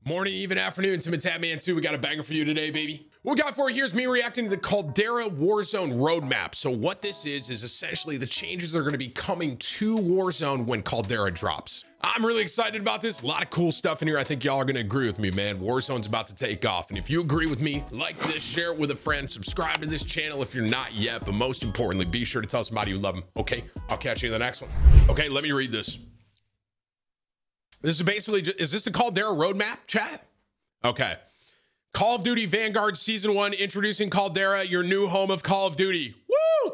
Morning, even afternoon, Timthetatman 2. We got a banger for you today, baby. What we got for you here is me reacting to the Caldera Warzone roadmap. So what this is essentially the changes that are going to be coming to Warzone when Caldera drops. I'm really excited about this. A lot of cool stuff in here. I think y'all are going to agree with me, man. Warzone's about to take off. And if you agree with me, like this, share it with a friend, subscribe to this channel if you're not yet. But most importantly, be sure to tell somebody you love them. Okay, I'll catch you in the next one. Okay, let me read this. This is basically, is this the Caldera roadmap, chat? Okay. Call of Duty Vanguard Season 1, introducing Caldera, your new home of Call of Duty. Woo!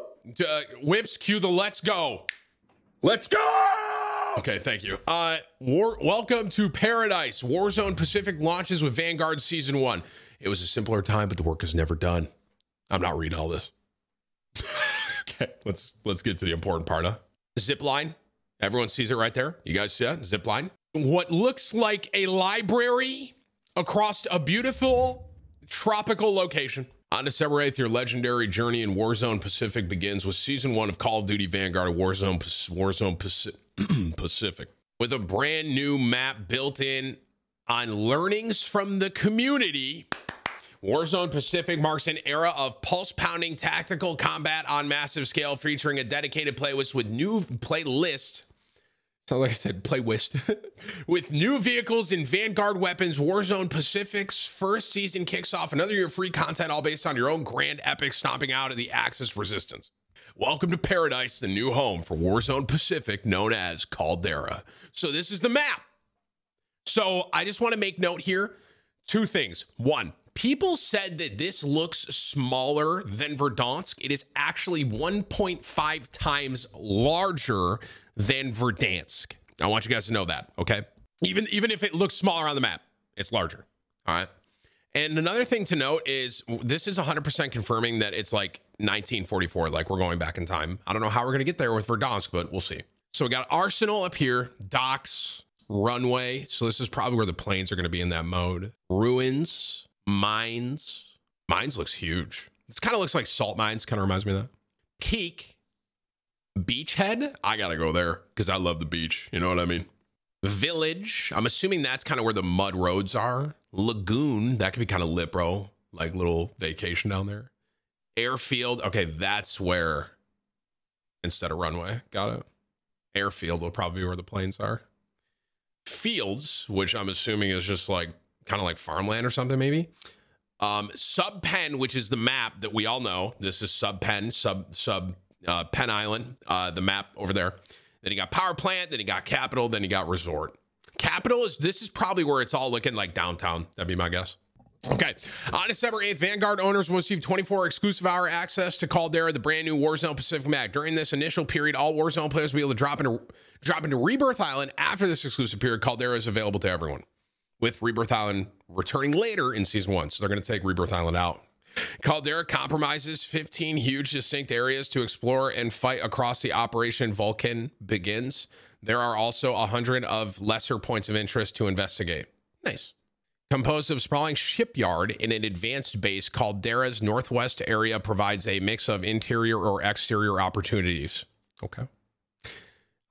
Whips, cue the let's go. Let's go! Okay, thank you. Welcome to Paradise. Warzone Pacific launches with Vanguard Season 1. It was a simpler time, but the work is never done. I'm not reading all this. Okay, let's get to the important part, huh? Zip line. Everyone sees it right there. You guys see that? Zip line. What looks like a library across a beautiful tropical location. On December 8th, your legendary journey in Warzone Pacific begins with Season 1 of Call of Duty Vanguard Warzone Pacific. With a brand new map built in on learnings from the community, Warzone Pacific marks an era of pulse-pounding tactical combat on massive scale, featuring a dedicated playlist with new playlist. So like I said, playlist with new vehicles and Vanguard weapons. Warzone Pacific's first season kicks off another year of free content, all based on your own grand epic stomping out of the Axis resistance. Welcome to Paradise, the new home for Warzone Pacific, known as Caldera. So this is the map. So I just want to make note here, two things. One, people said that this looks smaller than Verdansk. It is actually 1.5 times larger than Verdansk. I want you guys to know that, okay? Even if it looks smaller on the map, it's larger, all right? And another thing to note is this is 100% confirming that it's like 1944, like we're going back in time. I don't know how we're gonna get there with Verdansk, but we'll see. So we got Arsenal up here, docks, runway. So this is probably where the planes are gonna be in that mode. Ruins, mines. Mines looks huge. This kind of looks like salt mines, kind of reminds me of that. Peak. Beachhead, I gotta go there because I love the beach. You know what I mean? Village, I'm assuming that's kind of where the mud roads are. Lagoon, that could be kind of lit, bro. Like little vacation down there. Airfield, okay, that's where, instead of runway, got it. Airfield will probably be where the planes are. Fields, which I'm assuming is just like kind of like farmland or something, maybe. Subpen, which is the map that we all know. This is Subpen, Penn Island, the map over there. Then you got power plant, then you got capital, then you got resort. Capital this is probably where it's all looking like downtown. That'd be my guess. Okay, on December 8th, Vanguard owners will receive 24 exclusive hour access to Caldera, the brand new Warzone Pacific map. During this initial period, all Warzone players will be able to drop into Rebirth Island. After this exclusive period, Caldera is available to everyone, with Rebirth Island returning later in Season 1. So they're going to take Rebirth Island out. Caldera compromises 15 huge distinct areas to explore and fight across the Operation Vulcan begins. There are also 100 of lesser points of interest to investigate. Nice. Composed of sprawling shipyard in an advanced base, Caldera's northwest area provides a mix of interior or exterior opportunities. Okay.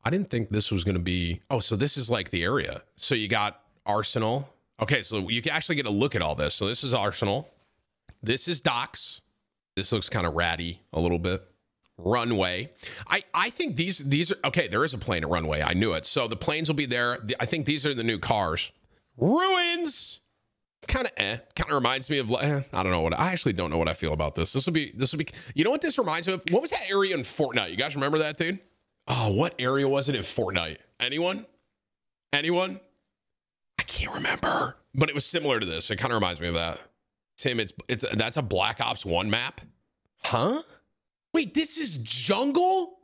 I didn't think this was going to be... Oh, so this is like the area. So you got Arsenal. Okay, so you can actually get a look at all this. So this is Arsenal. This is docks. This looks kind of ratty a little bit. Runway. I think these are okay. There is a plane at runway. I knew it. So the planes will be there. I think these are the new cars. Ruins. Kind of reminds me of I don't know I actually don't know what I feel about this. This will be you know what this reminds me of? What was that area in Fortnite? You guys remember that, dude? Oh, what area was it in Fortnite? Anyone? I can't remember, but it was similar to this. It kind of reminds me of that. Tim, that's a Black Ops 1 map? Huh? Wait, this is jungle?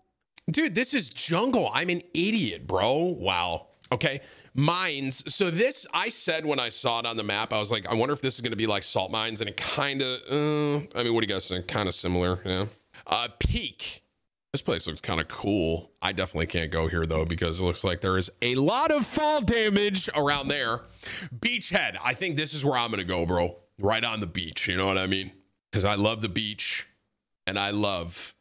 Dude, this is jungle. I'm an idiot, bro. Wow. Okay. Mines. So this, I said when I saw it on the map, I was like, I wonder if this is going to be like salt mines, and it kind of, I mean, what do you guys think? Kind of similar, yeah. Peak. This place looks kind of cool. I definitely can't go here though, because it looks like there is a lot of fall damage around there. Beachhead. I think this is where I'm going to go, bro. Right on the beach, you know what I mean? Because I love the beach and I love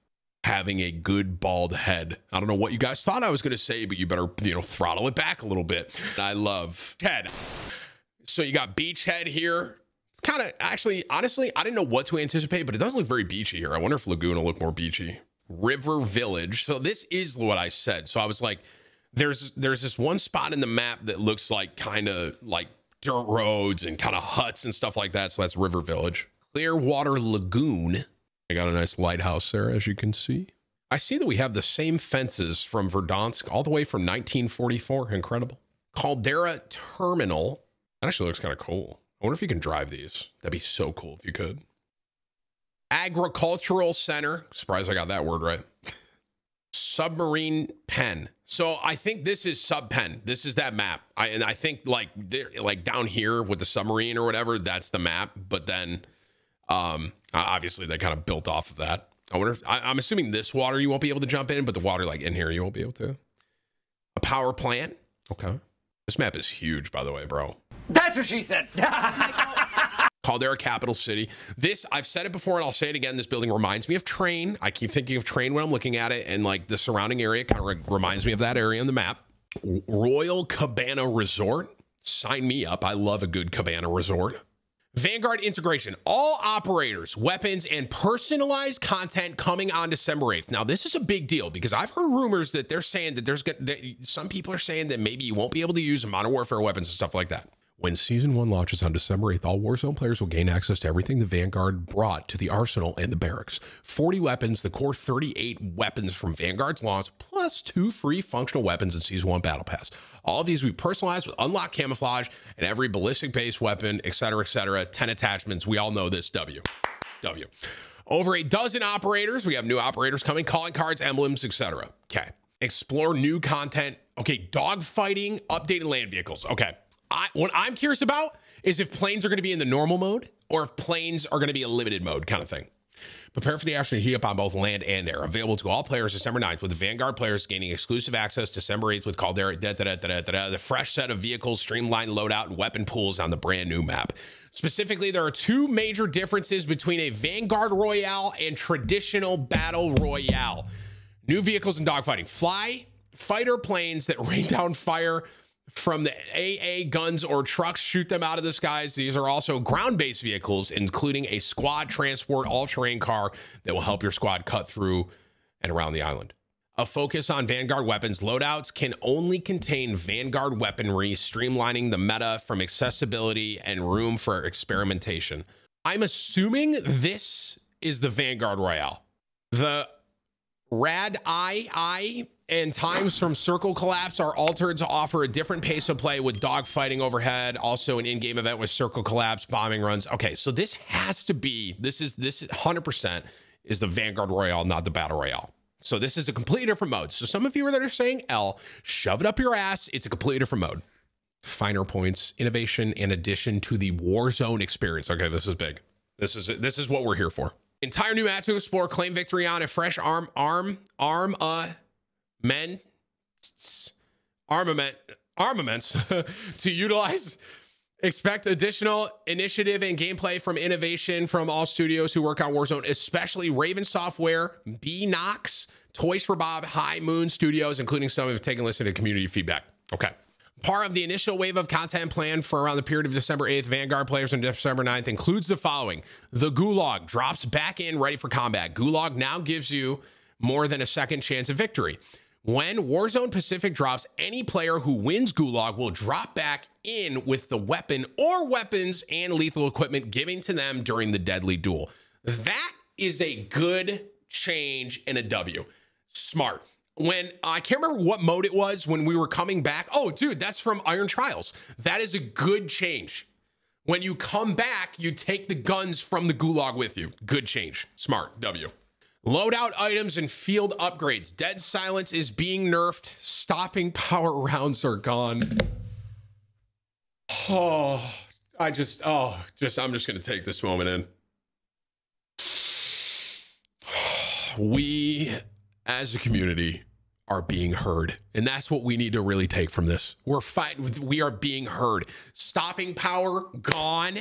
having a good bald head. I don't know what you guys thought I was going to say, but you better, throttle it back a little bit. I love head. So you got Beachhead here. It's kind of, actually, honestly, I didn't know what to anticipate, but it doesn't look very beachy here. I wonder if Lagoon will look more beachy. River Village. So this is what I said. So I was like, there's this one spot in the map that looks like kind of like dirt roads and kind of huts and stuff like that. So that's River Village. Clearwater Lagoon. I got a nice lighthouse there, as you can see. I see that we have the same fences from Verdansk all the way from 1944. Incredible. Caldera Terminal. That actually looks kind of cool. I wonder if you can drive these. That'd be so cool if you could. Agricultural Center. Surprised I got that word right. Submarine Pen. So I think this is Sub Pen. This is that map. And I think like down here with the submarine or whatever, that's the map. But then obviously they kind of built off of that. I wonder if I'm assuming this water you won't be able to jump in, but the water like in here you won't be able to. A power plant. Okay. This map is huge, by the way, bro. That's what she said. Caldera Capital City. This, I've said it before and I'll say it again. This building reminds me of Train. I keep thinking of Train when I'm looking at it, and like the surrounding area kind of reminds me of that area on the map. Royal Cabana Resort. Sign me up. I love a good Cabana Resort. Vanguard integration. All operators, weapons, and personalized content coming on December 8th. Now, this is a big deal because I've heard rumors that they're saying that some people are saying that maybe you won't be able to use Modern Warfare weapons and stuff like that. When Season 1 launches on December 8th, all Warzone players will gain access to everything the Vanguard brought to the arsenal and the barracks. 40 weapons, the core 38 weapons from Vanguard's launch, plus 2 free functional weapons in Season 1 Battle Pass. All of these will be personalized with unlocked camouflage and every ballistic-based weapon, etc., etc. 10 attachments. We all know this. W. Over a dozen operators. We have new operators coming, calling cards, emblems, etc. Okay. Explore new content. Okay. Dogfighting, updated land vehicles. Okay. What I'm curious about is if planes are going to be in the normal mode or if planes are going to be a limited mode kind of thing. Prepare for the action to heat up on both land and air. Available to all players December 9th, with Vanguard players gaining exclusive access December 8th with Caldera. The fresh set of vehicles, streamlined loadout, and weapon pools on the brand new map. Specifically, there are 2 major differences between a Vanguard Royale and traditional Battle Royale. New vehicles and dogfighting. Fighter planes that rain down fire from the AA guns or trucks, shoot them out of the skies. These are also ground-based vehicles, including a squad transport all-terrain car that will help your squad cut through and around the island. A focus on Vanguard weapons. Loadouts can only contain Vanguard weaponry, streamlining the meta from accessibility and room for experimentation. I'm assuming this is the Vanguard Royale. The Rad-I and times from circle collapse are altered to offer a different pace of play with dogfighting overhead. Also an in-game event with circle collapse, bombing runs. Okay, so this has to be, this is 100% is the Vanguard Royale, not the Battle Royale. So this is a completely different mode. So some of you that are saying L, shove it up your ass. It's a completely different mode. Finer points, innovation, and addition to the Warzone experience. Okay, this is big. This is what we're here for. Entire new map to explore, claim victory on a fresh armaments to utilize. Expect additional initiative and gameplay from innovation from all studios who work on Warzone, especially Raven Software, B-Nox, Toys for Bob, High Moon Studios, including some who've taken a listen to community feedback. Okay. Part of the initial wave of content planned for around the period of December 8th, Vanguard players on December 9th includes the following. The Gulag drops back in, ready for combat. Gulag now gives you more than a second chance of victory. When Warzone Pacific drops, any player who wins Gulag will drop back in with the weapon or weapons and lethal equipment given to them during the deadly duel. That is a good change in a W. Smart. When I can't remember what mode it was when we were coming back. Oh, dude, that's from Iron Trials. That is a good change. When you come back, you take the guns from the Gulag with you. Good change. Smart. W. Loadout items and field upgrades. Dead silence is being nerfed. Stopping power rounds are gone. Oh, I'm just going to take this moment in. We, as a community, are being heard. And that's what we need to really take from this. We are being heard. Stopping power gone.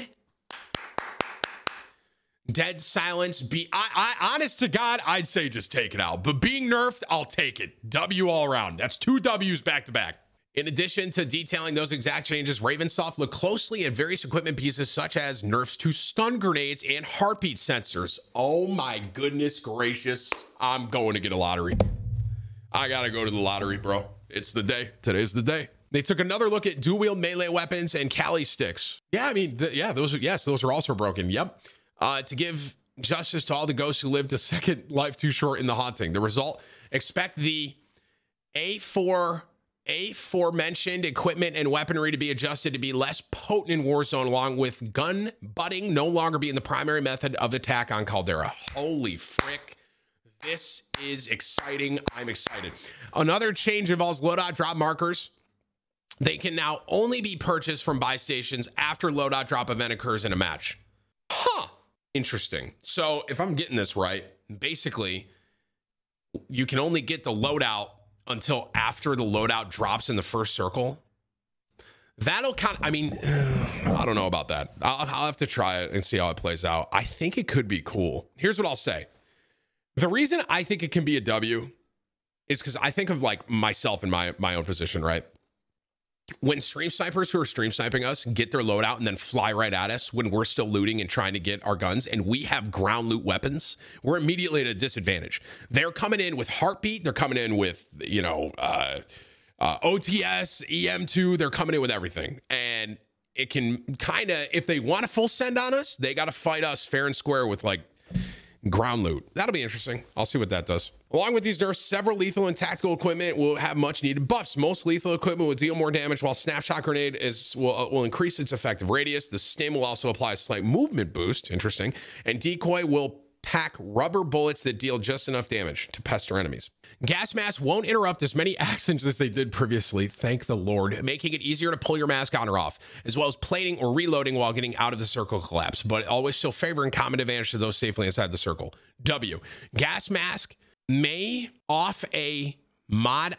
Dead silence. I honest to God, I'd say just take it out. But being nerfed, I'll take it. W all around. That's 2 W's back to back. In addition to detailing those exact changes, Ravensoft looked closely at various equipment pieces such as nerfs to stun grenades and heartbeat sensors. Oh my goodness gracious. I'm going to get a lottery. I gotta go to the lottery, bro. It's the day. Today's the day. They took another look at dual-wield melee weapons and Kali sticks. Yeah, I mean, those are also broken. Yep. To give justice to all the ghosts who lived a second life too short in the haunting. The result, expect the aforementioned equipment and weaponry to be adjusted to be less potent in Warzone, along with gun butting no longer being the primary method of attack on Caldera. Holy frick. This is exciting. I'm excited. Another change involves loadout drop markers. They can now only be purchased from buy stations after loadout drop event occurs in a match. Huh. Interesting. So if I'm getting this right, basically, you can only get the loadout until after the loadout drops in the first circle. That'll kind of, I mean, I don't know about that. I'll have to try it and see how it plays out. I think it could be cool. Here's what I'll say. The reason I think it can be a W is because I think of like myself in my own position, right? When stream snipers who are stream sniping us get their loadout and then fly right at us when we're still looting and trying to get our guns and we have ground loot weapons, we're immediately at a disadvantage. They're coming in with heartbeat. They're coming in with, you know, OTS, EM2. They're coming in with everything. And it can kind of, if they want a full send on us, they got to fight us fair and square with like ground loot. That'll be interesting. I'll see what that does. Along with these nerfs, several lethal and tactical equipment will have much needed buffs. Most lethal equipment will deal more damage, while snapshot grenade will increase its effective radius. The stim will also apply a slight movement boost. Interesting. And decoy will pack rubber bullets that deal just enough damage to pester enemies. Gas masks won't interrupt as many actions as they did previously, thank the Lord, making it easier to pull your mask on or off, as well as plating or reloading while getting out of the circle collapse, but always still favoring common advantage to those safely inside the circle. W. Gas mask may off a mod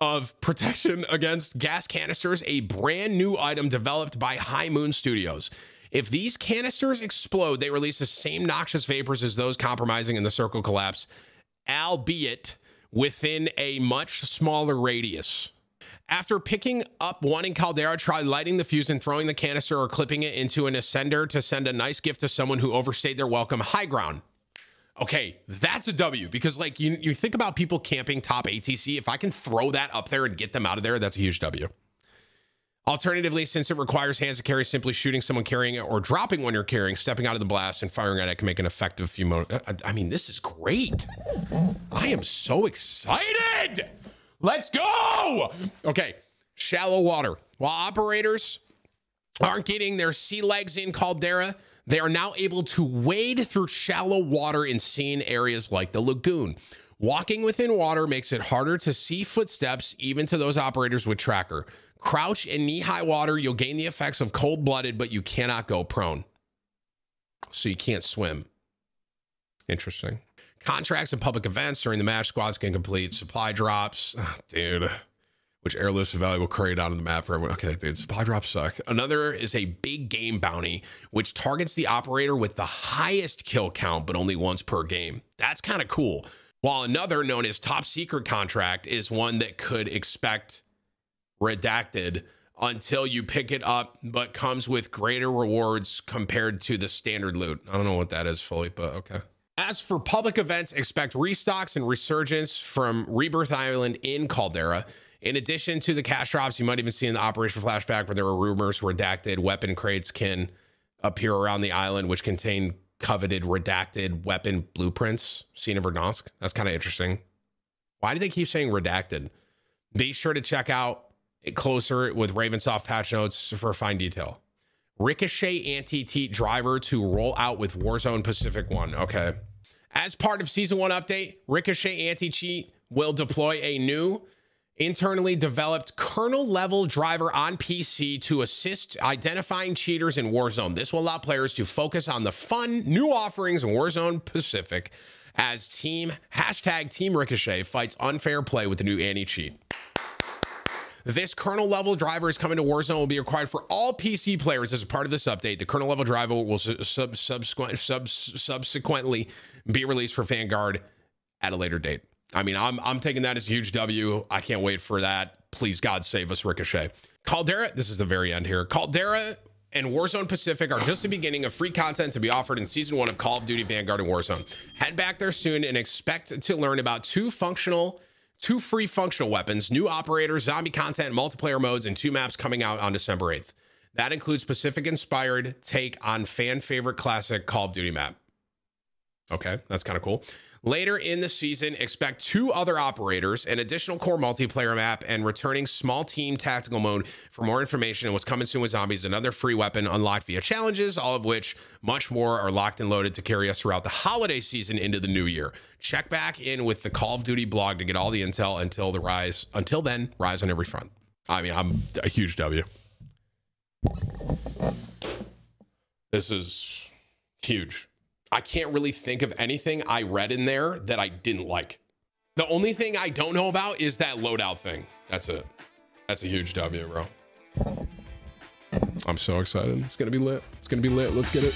of protection against gas canisters, a brand new item developed by High Moon Studios. If these canisters explode, they release the same noxious vapors as those compromising in the circle collapse, albeit within a much smaller radius. After picking up one in Caldera, try lighting the fuse and throwing the canister or clipping it into an ascender to send a nice gift to someone who overstayed their welcome. High ground. Okay, that's a W, because like you think about people camping top ATC. If I can throw that up there and get them out of there, that's a huge W. Alternatively, since it requires hands to carry, simply shooting someone carrying it or dropping one you're carrying, stepping out of the blast and firing at it can make an effective few moments. I mean, this is great. I am so excited. Let's go. Okay, shallow water. While operators aren't getting their sea legs in Caldera, they are now able to wade through shallow water in scene areas like the lagoon. Walking within water makes it harder to see footsteps, even to those operators with tracker. Crouch in knee-high water, you'll gain the effects of cold-blooded, but you cannot go prone. So you can't swim. Interesting. Contracts and public events during the match, squads can complete supply drops. Oh, dude. Which airlifts a valuable crate onto the map for everyone. Okay, dude, supply drops suck. Another is a big game bounty, which targets the operator with the highest kill count, but only once per game. That's kind of cool. While another, known as top secret contract, is one that could expect redacted until you pick it up, but comes with greater rewards compared to the standard loot. I don't know what that is fully, but okay. As for public events, expect restocks and resurgence from Rebirth Island in Caldera. In addition to the cash drops, you might even see in the Operation Flashback where there were rumors redacted weapon crates can appear around the island, which contain coveted redacted weapon blueprints seen in Verdansk. That's kind of interesting. Why do they keep saying redacted? Be sure to check out it closer with Ravensoft patch notes for fine detail. Ricochet AntiCheat Driver to roll out with Warzone Pacific 1. Okay. As part of Season 1 update, Ricochet AntiCheat will deploy a new internally developed kernel-level driver on PC to assist identifying cheaters in Warzone. This will allow players to focus on the fun new offerings in Warzone Pacific as Team Ricochet fights unfair play with the new anti-cheat. This kernel-level driver is coming to Warzone, will be required for all PC players as a part of this update. The kernel-level driver will subsequently be released for Vanguard at a later date. I mean, I'm taking that as a huge W. I can't wait for that. Please, God, save us, Ricochet. Caldera, this is the very end here. Caldera and Warzone Pacific are just the beginning of free content to be offered in Season 1 of Call of Duty Vanguard and Warzone. Head back there soon and expect to learn about two free functional weapons, new operators, zombie content, multiplayer modes, and 2 maps coming out on December 8th. That includes Pacific-inspired take on fan-favorite classic Call of Duty map. Okay, that's kind of cool. Later in the season, expect 2 other operators, an additional core multiplayer map, and returning small team tactical mode. For more information on what's coming soon with zombies, another free weapon unlocked via challenges, all of which much more are locked and loaded to carry us throughout the holiday season into the new year. Check back in with the Call of Duty blog to get all the intel until then, rise on every front. I mean, I'm a huge W. This is huge. I can't really think of anything I read in there that I didn't like. The only thing I don't know about is that loadout thing. That's it. That's a huge W, bro. I'm so excited. It's gonna be lit. It's gonna be lit. Let's get it.